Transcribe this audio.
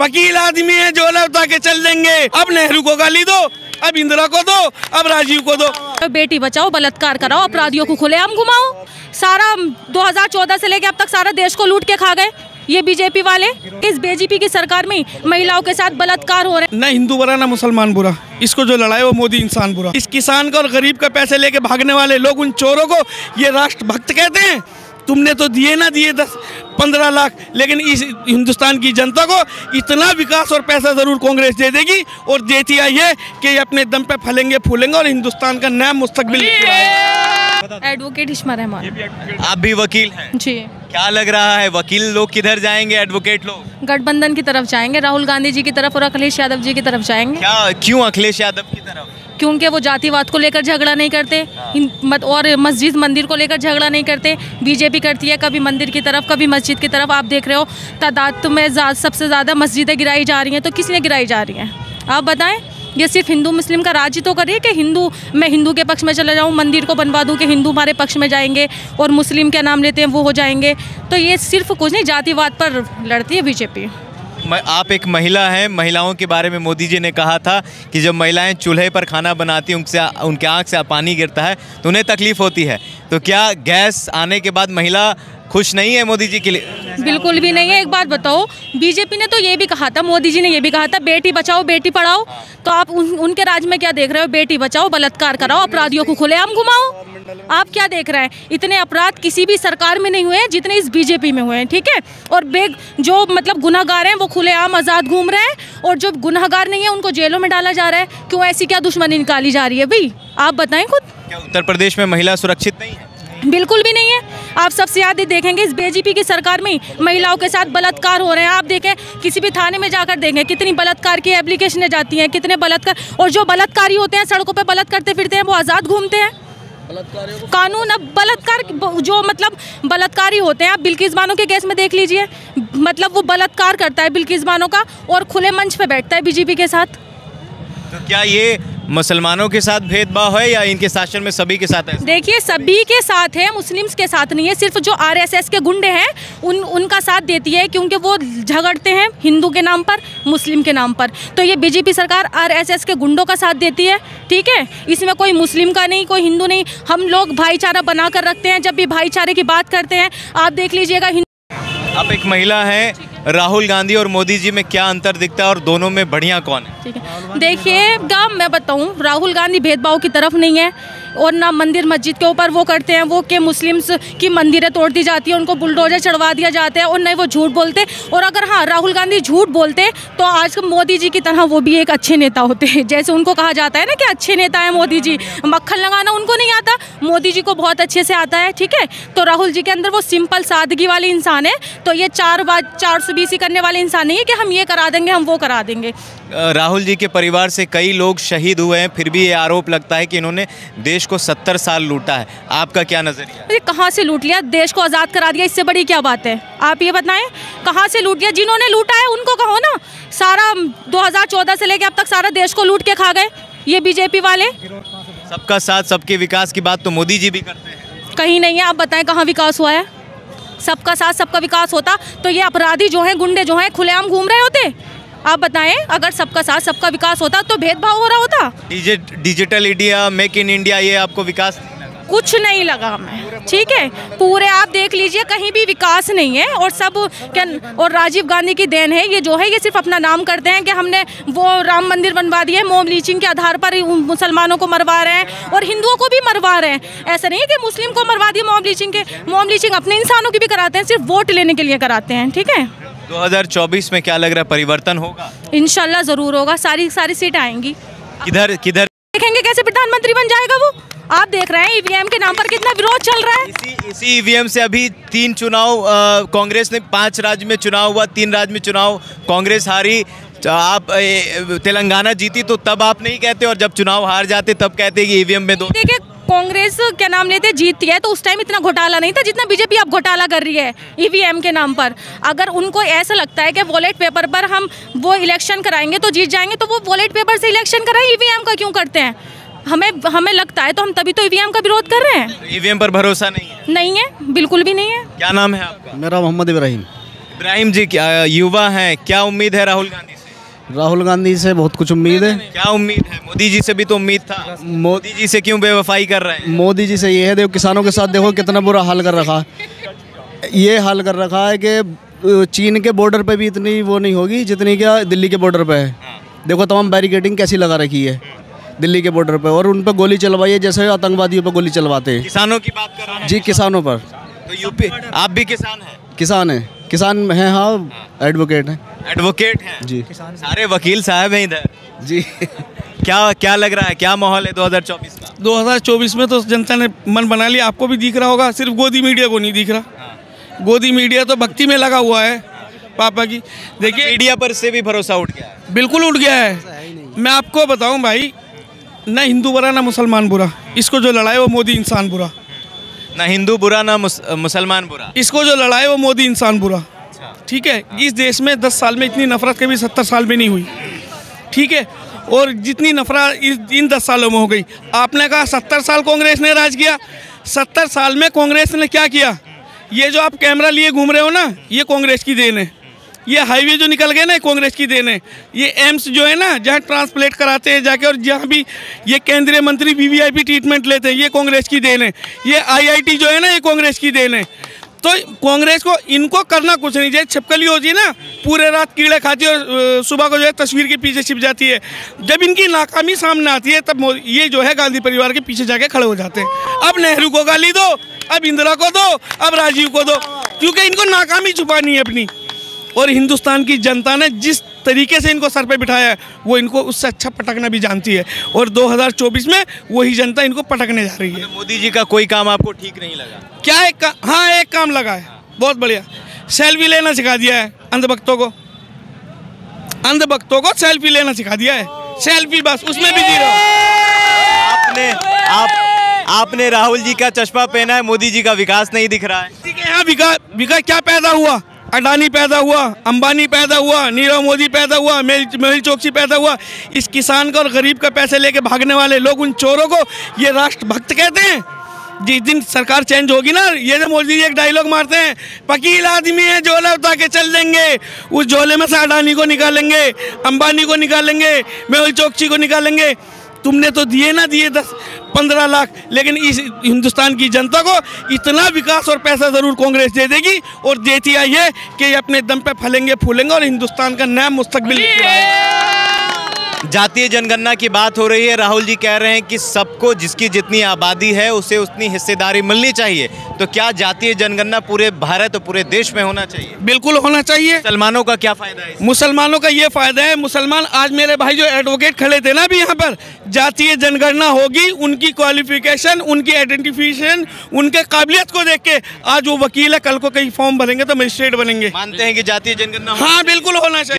वकील आदमी है, झोला उठा के चल देंगे। अब नेहरू को गाली दो, अब इंदिरा को दो, अब राजीव को दो। बेटी बचाओ, बलात्कार कराओ, अपराधियों को खुलेआम घुमाओ। सारा 2014 से लेके अब तक सारा देश को लूट के खा गए ये बीजेपी वाले। इस बीजेपी की सरकार में महिलाओं के साथ बलात्कार हो रहे हैं। न हिंदू बुरा न मुसलमान बुरा, इसको जो लड़ाए वो मोदी इंसान बुरा। इस किसान का और गरीब का पैसे लेके भागने वाले लोग, उन चोरों को ये राष्ट्रभक्त कहते हैं। तुमने तो दिए ना दिए 10-15 लाख, लेकिन इस हिंदुस्तान की जनता को इतना विकास और पैसा जरूर कांग्रेस दे देगी, और देती आई है कि अपने दम पे फलेंगे फूलेंगे और हिंदुस्तान का नया मुस्तकबिल। एडवोकेट इश्मा रहमान। आप भी वकील हैं जी। क्या लग रहा है, वकील लोग किधर जाएंगे, एडवोकेट लोग? गठबंधन की तरफ जाएंगे, राहुल गांधी जी की तरफ और अखिलेश यादव जी की तरफ जाएंगे। क्यों अखिलेश यादव की तरफ? क्योंकि वो जातिवाद को लेकर झगड़ा नहीं करते और मस्जिद मंदिर को लेकर झगड़ा नहीं करते। बीजेपी करती है कभी मंदिर की तरफ, कभी मस्जिद की तरफ। आप देख रहे हो तादाद में सबसे ज़्यादा मस्जिदें गिराई जा रही हैं, तो किसने गिराई जा रही हैं? आप बताएं। ये सिर्फ हिंदू मुस्लिम का राज्य तो करिए कि मैं हिंदू के पक्ष में चला जाऊँ, मंदिर को बनवा दूँ कि हिंदू हमारे पक्ष में जाएंगे और मुस्लिम क्या नाम लेते हैं वो हो जाएंगे। तो ये सिर्फ कुछ नहीं, जातिवाद पर लड़ती है बीजेपी। आप एक महिला हैं, महिलाओं के बारे में मोदी जी ने कहा था कि जब महिलाएं चूल्हे पर खाना बनाती हैं, उनके आँख से पानी गिरता है तो उन्हें तकलीफ होती है। तो क्या गैस आने के बाद महिला खुश नहीं है मोदी जी के लिए? बिल्कुल भी नहीं है। एक बात बताओ, बीजेपी ने तो ये भी कहा था, मोदी जी ने ये भी कहा था, बेटी बचाओ बेटी पढ़ाओ। तो आप उनके राज में क्या देख रहे हो? बेटी बचाओ, बलात्कार कराओ, अपराधियों को खुलेआम घुमाओ। आप क्या देख रहे हैं? इतने अपराध किसी भी सरकार में नहीं हुए हैं जितने इस बीजेपी में हुए हैं, ठीक है। और जो मतलब गुनहगार हैं वो खुलेआम आज़ाद घूम रहे हैं, और जो गुनहगार नहीं है उनको जेलों में डाला जा रहा है। क्यों? ऐसी क्या दुश्मनी निकाली जा रही है भाई? आप बताएं खुद। क्या उत्तर प्रदेश में महिला सुरक्षित नहीं है? बिल्कुल भी नहीं है। आप सबसे ज़्यादा देखेंगे इस बीजेपी की सरकार में महिलाओं के साथ बलात्कार हो रहे हैं। आप देखें, किसी भी थाने में जाकर देखें कितनी बलात्कार की एप्लीकेशनें जाती हैं, कितने बलात्कार। और जो बलात्कारी होते हैं सड़कों पे बलात्कार करते फिरते हैं, वो आज़ाद घूमते हैं। कानून अब बलात्कार जो मतलब बलात्कारी होते हैं, आप बिल्किस बानो के केस में देख लीजिए, मतलब वो बलात्कार करता है बिल्किस बानो का और खुले मंच पे बैठता है बीजेपी के साथ। तो क्या ये मुसलमानों के साथ भेदभाव है या इनके शासन में सभी के साथ है? देखिए, सभी के साथ है, मुस्लिम्स के साथ नहीं है। सिर्फ जो आरएसएस के गुंडे हैं उनका साथ देती है, क्योंकि वो झगड़ते हैं हिंदू के नाम पर, मुस्लिम के नाम पर। तो ये बीजेपी सरकार आरएसएस के गुंडों का साथ देती है, ठीक है। इसमें कोई मुस्लिम का नहीं, कोई हिंदू नहीं। हम लोग भाईचारा बना कर रखते हैं। जब भी भाईचारे की बात करते हैं, आप देख लीजिएगा। आप एक महिला हैं, राहुल गांधी और मोदी जी में क्या अंतर दिखता है और दोनों में बढ़िया कौन है? ठीक है, देखिएगा मैं बताऊं, राहुल गांधी भेदभाव की तरफ नहीं है, और ना मंदिर मस्जिद के ऊपर वो करते हैं वो कि मुस्लिम्स की मंदिरें तोड़ दी जाती है, उनको बुलडोजर चढ़वा दिया जाता है, और नहीं वो झूठ बोलते। और अगर हाँ राहुल गांधी झूठ बोलते तो आज मोदी जी की तरह वो भी एक अच्छे नेता होते हैं। जैसे उनको कहा जाता है ना कि अच्छे नेता है मोदी जी, मक्खन लगाना उनको नहीं आता, मोदी जी को बहुत अच्छे से आता है, ठीक है। तो राहुल जी के अंदर वो सिंपल सादगी वाले इंसान है। तो ये 420 करने वाले इंसान नहीं है कि हम ये करा देंगे, हम वो करा देंगे। राहुल जी के परिवार से कई लोग शहीद हुए हैं, फिर भी ये आरोप लगता है कि इन्होंने देश को 70 साल लूटा है। आपका क्या नजरिया? ये कहाँ से लूट लिया? देश को आज़ाद करा दिया, इससे बड़ी क्या बात है? आप ये बताएं, कहाँ से लूट लिया? जिन्होंने लूटा है उनको कहो ना। सारा 2014 से लेके अब तक सारा देश को लूट के खा गए ये बीजेपी वाले। सबका साथ सबके विकास की बात तो मोदी जी भी करते हैं। कहीं नहीं है। आप बताएं कहाँ विकास हुआ है? सबका साथ सबका विकास होता तो ये अपराधी जो हैं, गुंडे जो हैं, खुलेआम घूम रहे होते? आप बताएं, अगर सबका साथ सबका विकास होता तो भेदभाव हो रहा होता? Digital India, make in India, ये आपको विकास कुछ नहीं लगा हमें, ठीक है। पूरे आप देख लीजिए, कहीं भी विकास नहीं है। और सब क्या, और राजीव गांधी की देन है ये जो है, ये सिर्फ अपना नाम करते हैं कि हमने वो राम मंदिर बनवा दिए, मॉब लिंचिंग के आधार पर मुसलमानों को मरवा रहे हैं और हिंदुओं को भी मरवा रहे हैं। ऐसा नहीं है कि मुस्लिम को मरवा दिए मॉब लिंचिंग के, मॉब लिंचिंग अपने इंसानों की भी कराते हैं, सिर्फ वोट लेने के लिए कराते हैं, ठीक है। 2024 में क्या लग रहा है, परिवर्तन होगा? इंशाल्लाह ज़रूर होगा, सारी सीटें आएंगी। किधर देखेंगे कैसे प्रधानमंत्री बन जाएगा वो। आप देख रहे हैं ईवीएम के नाम पर कितना विरोध चल रहा है। इसी ईवीएम से अभी 3 चुनाव कांग्रेस ने, 5 राज्य में चुनाव हुआ, 3 राज्य में चुनाव कांग्रेस हारी। आप तेलंगाना जीती तो तब आप नहीं कहते, और जब चुनाव हार जाते तब कहते कि ईवीएम में दो। देखिए, कांग्रेस क्या नाम लेते जीतती है तो उस टाइम इतना घोटाला नहीं था जितना बीजेपी अब घोटाला कर रही है ईवीएम के नाम पर। अगर उनको ऐसा लगता है कि वॉलेट पेपर पर हम वो इलेक्शन कराएंगे तो जीत जाएंगे, तो वो वॉलेट पेपर से इलेक्शन कराएं, ईवीएम का क्यों करते हैं? हमें लगता है तो हम तभी तो ईवीएम का विरोध कर रहे हैं। ईवीएम पर भरोसा नहीं है? नहीं है, बिल्कुल भी नहीं है। क्या नाम है आपका? मेरा मोहम्मद इब्राहिम। इब्राहिम जी क्या युवा हैं, क्या उम्मीद है राहुल गांधी से? राहुल गांधी से बहुत कुछ उम्मीद है। क्या उम्मीद है? मोदी जी से भी तो उम्मीद था। मोदी जी से क्यों बेवफाई कर रहे हैं? मोदी जी से ये है, देखो किसानों के साथ देखो कितना बुरा हाल कर रखा है। ये हाल कर रखा है कि चीन के बॉर्डर पे भी इतनी वो नहीं होगी जितनी क्या दिल्ली के बॉर्डर पे है। देखो तमाम बैरिकेडिंग कैसी लगा रखी है दिल्ली के बॉर्डर पे, और उन पर गोली चलवाई है जैसे आतंकवादियों पर गोली चलवाते हैं। किसानों की बात कर रहे हैं जी, किसानों पर। तो यूपी, आप भी किसान हैं? किसान है, किसान हैं, हाँ, एडवोकेट हैं। एडवोकेट हैं जी, सारे वकील साहब हैं इधर जी। क्या लग रहा है, क्या माहौल है 2024 का? 2024 में तो जनता ने मन बना लिया, आपको भी दिख रहा होगा, सिर्फ गोदी मीडिया को नहीं दिख रहा। गोदी मीडिया तो भक्ति में लगा हुआ है पापा की। देखिए मीडिया पर से भी भरोसा उठ गया है। बिल्कुल उठ गया है। मैं आपको बताऊं भाई, ना हिंदू बुरा ना मुसलमान बुरा, इसको जो लड़ाए वो मोदी इंसान बुरा। ना हिंदू बुरा ना मुसलमान बुरा, इसको जो लड़ाए वो मोदी इंसान बुरा। ठीक है, इस देश में 10 साल में इतनी नफरत कभी 70 साल में नहीं हुई। ठीक है, और जितनी नफरत इन 10 सालों में हो गई। आपने कहा 70 साल कांग्रेस ने राज किया, 70 साल में कांग्रेस ने क्या किया? ये जो आप कैमरा लिए घूम रहे हो ना, ये कांग्रेस की देन है। ये हाईवे जो निकल गए ना, कांग्रेस की देन है। ये एम्स जो है ना, जहाँ ट्रांसप्लेट कराते हैं जाके, और जहाँ भी ये केंद्रीय मंत्री वीवीआईपी ट्रीटमेंट लेते हैं, ये कांग्रेस की देन है। ये आईआईटी जो है ना, ये कांग्रेस की देन है। तो कांग्रेस को इनको करना कुछ नहीं चाहिए। छिपकली होती है ना, पूरे रात कीड़े खाती है और सुबह को जो है तस्वीर के पीछे छिप जाती है। जब इनकी नाकामी सामने आती है तब ये जो है गांधी परिवार के पीछे जाके खड़े हो जाते हैं। अब नेहरू को गाली दो, अब इंदिरा को दो, अब राजीव को दो, क्योंकि इनको नाकामी छुपानी है अपनी। और हिंदुस्तान की जनता ने जिस तरीके से इनको सर पे बिठाया है, वो इनको उससे अच्छा पटकना भी जानती है। और 2024 में वही जनता इनको पटकने जा रही है। मोदी जी का कोई काम आपको ठीक नहीं लगा? क्या हाँ, एक काम लगा है बहुत बढ़िया। सेल्फी लेना सिखा दिया है अंधभक्तों को। अंधभक्तों को सेल्फी लेना सिखा दिया है। सेल्फी बस, उसमें भी जीरो। आपने राहुल जी का चश्मा पहना है, मोदी जी का विकास नहीं दिख रहा है। यहाँ विकास क्या पैदा हुआ? अडानी पैदा हुआ, अंबानी पैदा हुआ, नीरव मोदी पैदा हुआ, मेहुल चोकसी पैदा हुआ। इस किसान का और गरीब का पैसे लेके भागने वाले लोग, उन चोरों को ये राष्ट्रभक्त कहते हैं। जिस दिन सरकार चेंज होगी ना, ये जो मोदी जी एक डायलॉग मारते हैं, वकील आदमी है, झोला उठा के चल देंगे। उस झोले में से अडानी को निकालेंगे, अंबानी को निकालेंगे, मेहुल चोकसी को निकालेंगे। तुमने तो दिए ना दिए 10-15 लाख, लेकिन इस हिंदुस्तान की जनता को इतना विकास और पैसा ज़रूर कांग्रेस दे देगी, और देती आई है कि ये अपने दम पे फलेंगे फूलेंगे और हिंदुस्तान का नया मुस्तकबिल। जातीय जनगणना की बात हो रही है। राहुल जी कह रहे हैं कि सबको जिसकी जितनी आबादी है उसे उतनी हिस्सेदारी मिलनी चाहिए। तो क्या जातीय जनगणना पूरे भारत और पूरे देश में होना चाहिए? बिल्कुल होना चाहिए। मुसलमानों का क्या फायदा है? मुसलमानों का ये फायदा है, मुसलमान आज मेरे भाई जो एडवोकेट खड़े थे ना अभी यहाँ पर, जातीय जनगणना होगी, उनकी क्वालिफिकेशन, उनकी आइडेंटिफिकेशन, उनके काबिलियत को देख के आज वो वकील है, कल को कहीं फॉर्म भरेंगे तो मजिस्ट्रेट बनेंगे। मानते हैं कि जातीय जनगणना? हाँ, बिल्कुल होना चाहिए।